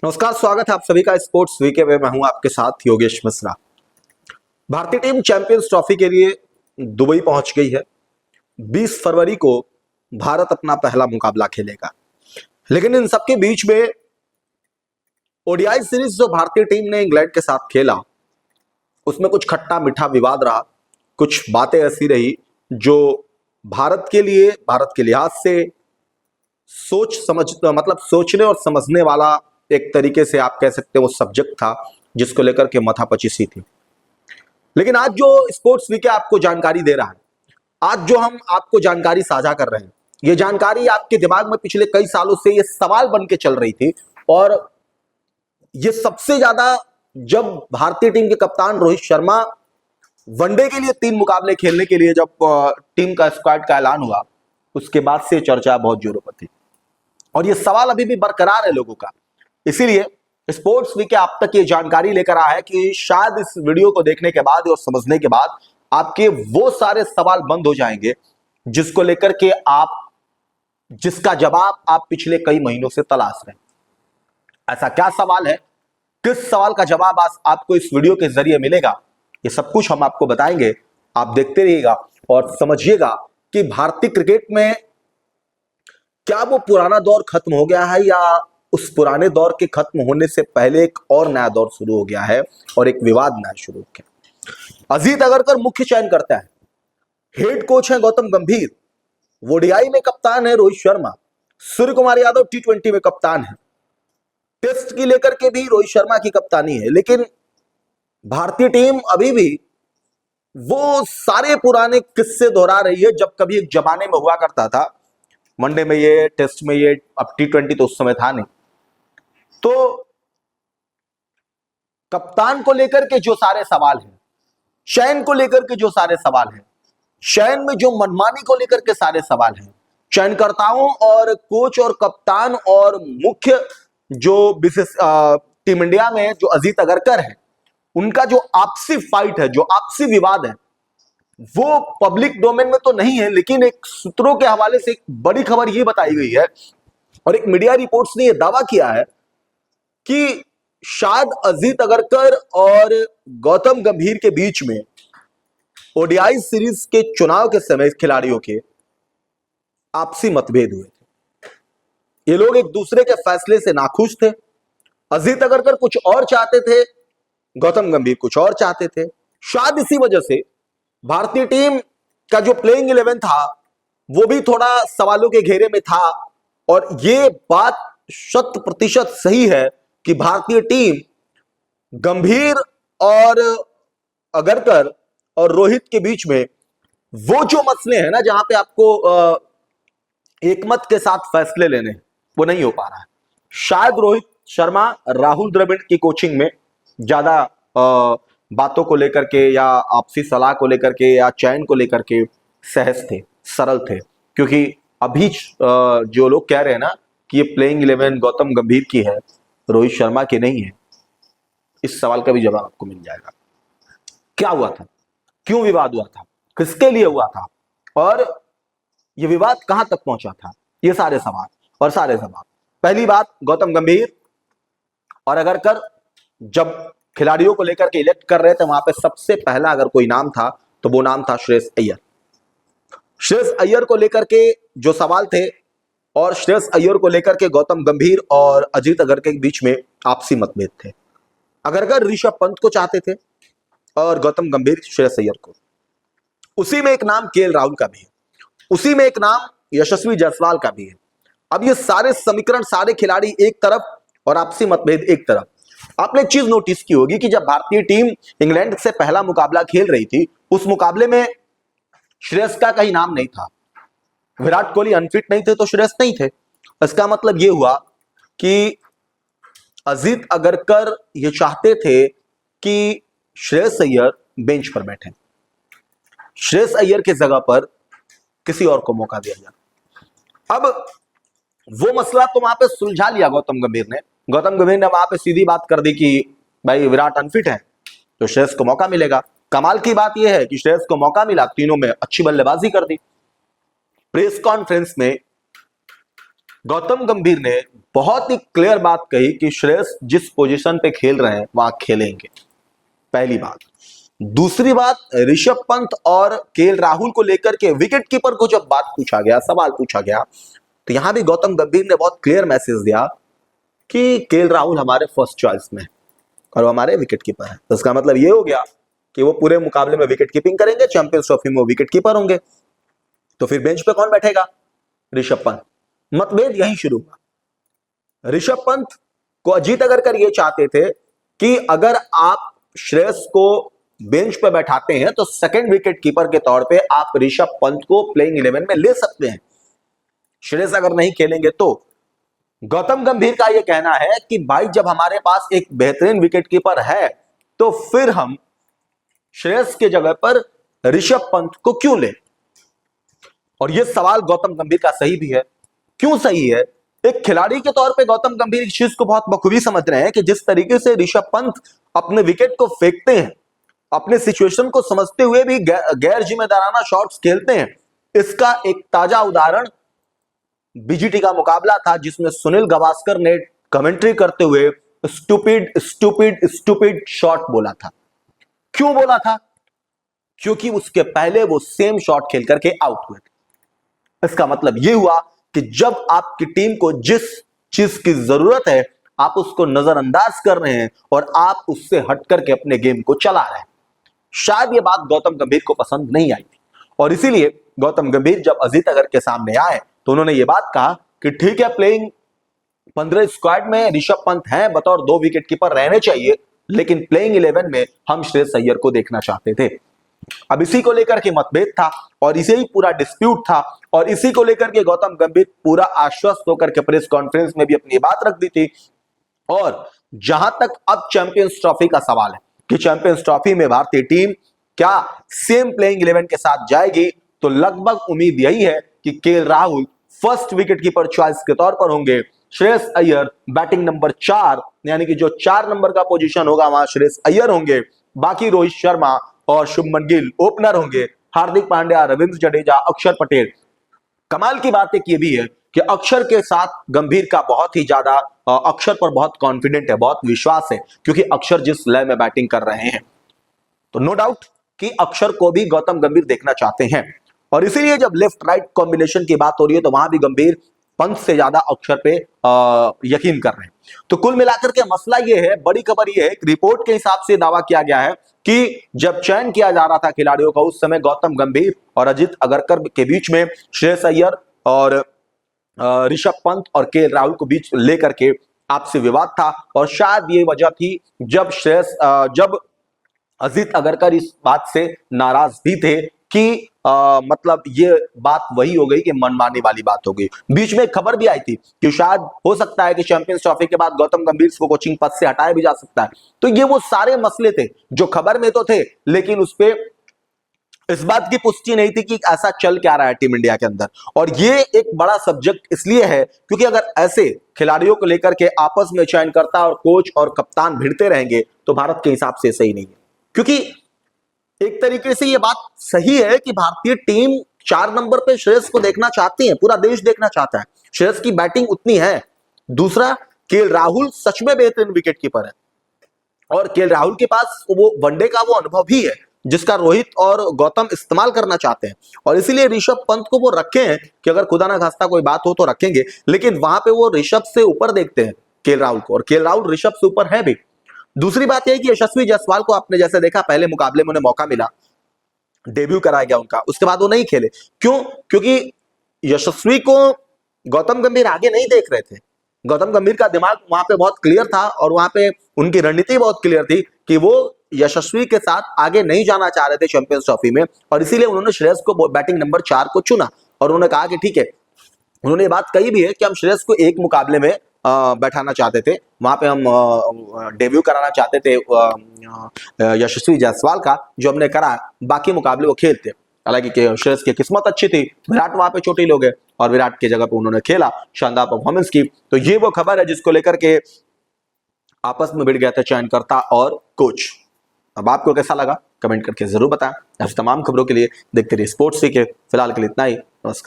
नमस्कार, स्वागत है आप सभी का स्पोर्ट्स वीके में। मैं हूं आपके साथ योगेश मिश्रा। भारतीय टीम चैंपियंस ट्रॉफी के लिए दुबई पहुंच गई है। 20 फरवरी को भारत अपना पहला मुकाबला खेलेगा, लेकिन इन सबके बीच में ओडीआई सीरीज जो भारतीय टीम ने इंग्लैंड के साथ खेला, उसमें कुछ खट्टा मीठा विवाद रहा। कुछ बातें ऐसी रही जो भारत के लिहाज से सोचने और समझने वाला एक तरीके से आप कह सकते हो वो सब्जेक्ट था, जिसको लेकर के माथापच्ची थी। लेकिन आज जो स्पोर्ट्स वीके आपको जानकारी दे रहा है, आज जो हम आपको जानकारी साझा कर रहे हैं, ये जानकारी आपके दिमाग में पिछले कई सालों से ये सवाल बन के चल रही थी। और ये सबसे ज्यादा जब भारतीय टीम के कप्तान रोहित शर्मा वनडे के लिए 3 मुकाबले खेलने के लिए जब टीम का स्क्वाड का ऐलान हुआ, उसके बाद से चर्चा बहुत जोरों पर थी और ये सवाल अभी भी बरकरार है लोगों का। इसीलिए स्पोर्ट्स वीके आप तक ये जानकारी लेकर आया है कि शायद इस वीडियो को देखने के बाद और समझने के बाद आपके वो सारे सवाल बंद हो जाएंगे जिसको लेकर के जिसका जवाब आप पिछले कई महीनों से तलाश रहे हैं। ऐसा क्या सवाल है, किस सवाल का जवाब आज आपको इस वीडियो के जरिए मिलेगा, ये सब कुछ हम आपको बताएंगे। आप देखते रहिएगा और समझिएगा कि भारतीय क्रिकेट में क्या वो पुराना दौर खत्म हो गया है या उस पुराने दौर के खत्म होने से पहले एक और नया दौर शुरू हो गया है और एक विवाद नया शुरू हो गया। अजीत अगरकर मुख्य चयन करता है, हेड कोच है गौतम गंभीर, ओडीआई में कप्तान है रोहित शर्मा, सूर्य कुमार यादव टी20 में कप्तान है, टेस्ट की लेकर के भी रोहित शर्मा की कप्तानी है। लेकिन भारतीय टीम अभी भी वो सारे पुराने किस्से दोहरा रही है जब कभी एक जमाने में हुआ करता था। वनडे में ये, टेस्ट में ये, अब टी20 तो उस समय था नहीं। तो कप्तान को लेकर के जो सारे सवाल हैं, चयन को लेकर के जो सारे सवाल हैं, चयन में जो मनमानी को लेकर के सारे सवाल हैं, चयनकर्ताओं और कोच और कप्तान और मुख्य जो टीम इंडिया में जो अजीत अगरकर है, उनका जो आपसी फाइट है, जो आपसी विवाद है, वो पब्लिक डोमेन में तो नहीं है। लेकिन एक सूत्रों के हवाले से एक बड़ी खबर यह बताई गई है और एक मीडिया रिपोर्ट्स ने यह दावा किया है कि शायद अजीत अगरकर और गौतम गंभीर के बीच में ओडीआई सीरीज के चुनाव के समय खिलाड़ियों के आपसी मतभेद हुए थे। ये लोग एक दूसरे के फैसले से नाखुश थे। अजीत अगरकर कुछ और चाहते थे, गौतम गंभीर कुछ और चाहते थे। शायद इसी वजह से भारतीय टीम का जो प्लेइंग 11 था वो भी थोड़ा सवालों के घेरे में था। और यह बात 100% सही है कि भारतीय टीम गंभीर और अगरकर और रोहित के बीच में वो जो मसले हैं ना, जहां पे आपको एकमत के साथ फैसले लेने, वो नहीं हो पा रहा है। शायद रोहित शर्मा राहुल द्रविड़ की कोचिंग में ज्यादा बातों को लेकर के या आपसी सलाह को लेकर के या चयन को लेकर के सहज थे, सरल थे। क्योंकि अभी जो लोग कह रहे हैं ना कि ये प्लेइंग 11 गौतम गंभीर की है, रोहित शर्मा की नहीं है, इस सवाल का भी जवाब आपको मिल जाएगा। क्या हुआ था, क्यों विवाद हुआ था, किसके लिए हुआ था और ये विवाद कहां तक पहुंचा था, ये सारे सवाल और सारे जवाब। पहली बात, गौतम गंभीर और अगरकर जब खिलाड़ियों को लेकर के इलेक्ट कर रहे थे, वहां पे सबसे पहला अगर कोई नाम था तो वो नाम था श्रेयस अय्यर। श्रेयस अय्यर को लेकर के जो सवाल थे और श्रेयस अय्यर को लेकर के गौतम गंभीर और अजीत अगरकर के बीच में आपसी मतभेद थे। अगरकर ऋषभ पंत को चाहते थे और गौतम गंभीर श्रेयस अय्यर को। उसी में एक नाम केएल राहुल का भी है, उसी में एक नाम यशस्वी जायसवाल का भी है। अब ये सारे समीकरण, सारे खिलाड़ी एक तरफ और आपसी मतभेद एक तरफ। आपने एक चीज नोटिस की होगी कि जब भारतीय टीम इंग्लैंड से पहला मुकाबला खेल रही थी, उस मुकाबले में श्रेयस का कहीं नाम नहीं था। विराट कोहली अनफिट नहीं थे तो श्रेयस नहीं थे। इसका मतलब यह हुआ कि अजीत अगरकर ये चाहते थे कि श्रेयस अय्यर बेंच पर बैठे, श्रेयस अय्यर की जगह पर किसी और को मौका दिया जाए। अब वो मसला तो वहां पे सुलझा लिया गौतम गंभीर ने। गौतम गंभीर ने वहां पे सीधी बात कर दी कि भाई विराट अनफिट है तो श्रेयस को मौका मिलेगा। कमाल की बात यह है कि श्रेयस को मौका मिला, तीनों में अच्छी बल्लेबाजी कर दी। प्रेस कॉन्फ्रेंस में गौतम गंभीर ने बहुत ही क्लियर बात कही कि श्रेयस जिस पोजीशन पे खेल रहे हैं वहां खेलेंगे, पहली बात। दूसरी बात, ऋषभ पंत और केएल राहुल को लेकर के विकेट कीपर को जब बात पूछा गया, सवाल पूछा गया, तो यहां भी गौतम गंभीर ने बहुत क्लियर मैसेज दिया कि केएल राहुल हमारे फर्स्ट चॉइस में और वो हमारे विकेट कीपर है। तो इसका मतलब ये हो गया कि वो पूरे मुकाबले में विकेट कीपिंग करेंगे, चैंपियंस ट्रॉफी में वो विकेट कीपर होंगे। तो फिर बेंच पे कौन बैठेगा? ऋषभ पंत। मतभेद यहीं शुरू हुआ। ऋषभ पंत को अजीत अगरकर ये चाहते थे कि अगर आप श्रेयस को बेंच पे बैठाते हैं तो सेकंड विकेट कीपर के तौर पे आप ऋषभ पंत को प्लेइंग 11 में ले सकते हैं, श्रेयस अगर नहीं खेलेंगे तो। गौतम गंभीर का यह कहना है कि भाई जब हमारे पास एक बेहतरीन विकेट कीपर है तो फिर हम श्रेयस के जगह पर ऋषभ पंत को क्यों लें। और यह सवाल गौतम गंभीर का सही भी है। क्यों सही है? एक खिलाड़ी के तौर पे गौतम गंभीर इस चीज को बहुत बखूबी समझ रहे हैं कि जिस तरीके से ऋषभ पंत अपने विकेट को फेंकते हैं, अपने सिचुएशन को समझते हुए भी गैर जिम्मेदाराना शॉट्स खेलते हैं, इसका एक ताजा उदाहरण बीजीटी का मुकाबला था जिसमें सुनील गावस्कर ने कमेंट्री करते हुए स्टूपिड स्टूपिड स्टूपिड शॉट बोला था। क्यों बोला था? क्योंकि उसके पहले वो सेम शॉट खेल करके आउट हुए थे। इसका मतलब यह हुआ कि जब आपकी टीम को जिस चीज की जरूरत है आप उसको नजरअंदाज कर रहे हैं और आप उससे हट करके अपने गेम को चला रहे हैं। शायद यह बात गौतम गंभीर को पसंद नहीं आई थी और इसीलिए गौतम गंभीर जब अजीत अगर के सामने आए तो उन्होंने यह बात कहा कि ठीक है, प्लेइंग 15 स्क्वाड में ऋषभ पंत हैं, बतौर 2 विकेट कीपर रहने चाहिए, लेकिन प्लेइंग 11 में हम श्रेयस अय्यर को देखना चाहते थे। अब इसी को लेकर के मतभेद था और इसे ही पूरा डिस्प्यूट था और इसी को लेकर के गौतम गंभीर पूरा आश्वस्त होकर के प्रेस कॉन्फ्रेंस में भी अपनी बात रख दी थी। और जहां तक अब चैंपियंस ट्रॉफी का सवाल है कि चैंपियंस ट्रॉफी में भारतीय टीम क्या सेम प्लेइंग 11 के साथ जाएगी, तो लगभग उम्मीद यही है कि KL Rahul first wicket keeper choice के तौर पर होंगे, श्रेयस अय्यर बैटिंग नंबर 4 यानी कि जो 4 नंबर का पोजीशन होगा वहां श्रेयस अय्यर होंगे, बाकी रोहित शर्मा और शुभमन गिल ओपनर होंगे, हार्दिक पांड्या, रविंद्र जडेजा, अक्षर पटेल। कमाल की बात एक ये भी है कि अक्षर के साथ गंभीर का बहुत ही ज्यादा अक्षर पर बहुत कॉन्फिडेंट है, बहुत विश्वास है, क्योंकि अक्षर जिस लय में बैटिंग कर रहे हैं तो नो डाउट कि अक्षर को भी गौतम गंभीर देखना चाहते हैं। और इसीलिए जब लेफ्ट राइट कॉम्बिनेशन की बात हो रही है तो वहां भी गंभीर पंत से ज्यादा अक्षर पे यकीन कर रहे हैं। तो कुल मिलाकर के मसला ये है, बड़ी खबर ये है, रिपोर्ट के हिसाब से दावा किया गया है कि जब चयन किया जा रहा था खिलाड़ियों का उस समय गौतम गंभीर और अजीत अगरकर के बीच में श्रेयस अय्यर और ऋषभ पंत और केएल राहुल को बीच लेकर के आपसी विवाद था और शायद ये वजह थी जब अजीत अगरकर इस बात से नाराज भी थे कि मतलब ये बात वही हो गई कि मनमानी वाली बात हो गई। बीच में एक खबर भी आई थी कि शायद हो सकता है कि चैंपियंस ट्रॉफी के बाद गौतम गंभीर को कोचिंग पद से हटाया भी जा सकता है। तो ये वो सारे मसले थे जो खबर में तो थे, लेकिन उस पे इस बात की पुष्टि नहीं थी कि ऐसा चल क्या रहा है टीम इंडिया के अंदर। और ये एक बड़ा सब्जेक्ट इसलिए है क्योंकि अगर ऐसे खिलाड़ियों को लेकर के आपस में चयनकर्ता और कोच और कप्तान भिड़ते रहेंगे तो भारत के हिसाब से सही नहीं है। क्योंकि एक तरीके से यह बात सही है कि भारतीय टीम 4 नंबर पे श्रेयस को देखना चाहती है, पूरा देश देखना चाहता है, श्रेयस की बैटिंग उतनी है। दूसरा, केएल राहुल सच में बेहतरीन विकेट कीपर है और केएल राहुल के पास वो वनडे का वो अनुभव भी है जिसका रोहित और गौतम इस्तेमाल करना चाहते हैं और इसीलिए ऋषभ पंत को वो रखे हैं कि अगर खुदा ना खास्ता कोई बात हो तो रखेंगे, लेकिन वहां पे वो ऋषभ से ऊपर देखते हैं केएल राहुल को और केएल राहुल ऋषभ से ऊपर है भी। दूसरी बात यह है कि यशस्वी जायसवाल को आपने जैसे देखा पहले मुकाबले में उन्हें मौका मिला, डेब्यू कराया गया उनका, उसके बाद वो नहीं खेले। क्यों? क्योंकि यशस्वी को गौतम गंभीर आगे नहीं देख रहे थे। गौतम गंभीर का दिमाग वहां पे बहुत क्लियर था और वहां पे उनकी रणनीति बहुत क्लियर थी कि वो यशस्वी के साथ आगे नहीं जाना चाह रहे थे चैंपियंस ट्रॉफी में और इसीलिए उन्होंने श्रेयस को बैटिंग नंबर 4 को चुना और उन्होंने कहा कि ठीक है, उन्होंने ये बात कही भी है कि हम श्रेयस को एक मुकाबले में बैठाना चाहते थे, वहां पे हम डेब्यू कराना चाहते थे यशस्वी जायसवाल का, जो हमने करा, बाकी मुकाबले वो खेलते। हालांकि श्रेयस की किस्मत अच्छी थी, विराट वहां पे चोटिल हो गए और विराट की जगह पे उन्होंने खेला, शानदार परफॉर्मेंस की। तो ये वो खबर है जिसको लेकर के आपस में भिड़ गया था चयनकर्ता और कोच। अब आपको कैसा लगा कमेंट करके जरूर बताएं। ऐसी तमाम खबरों के लिए देखते रहिए स्पोर्ट्स वीक। फिलहाल के लिए इतना ही, नमस्कार।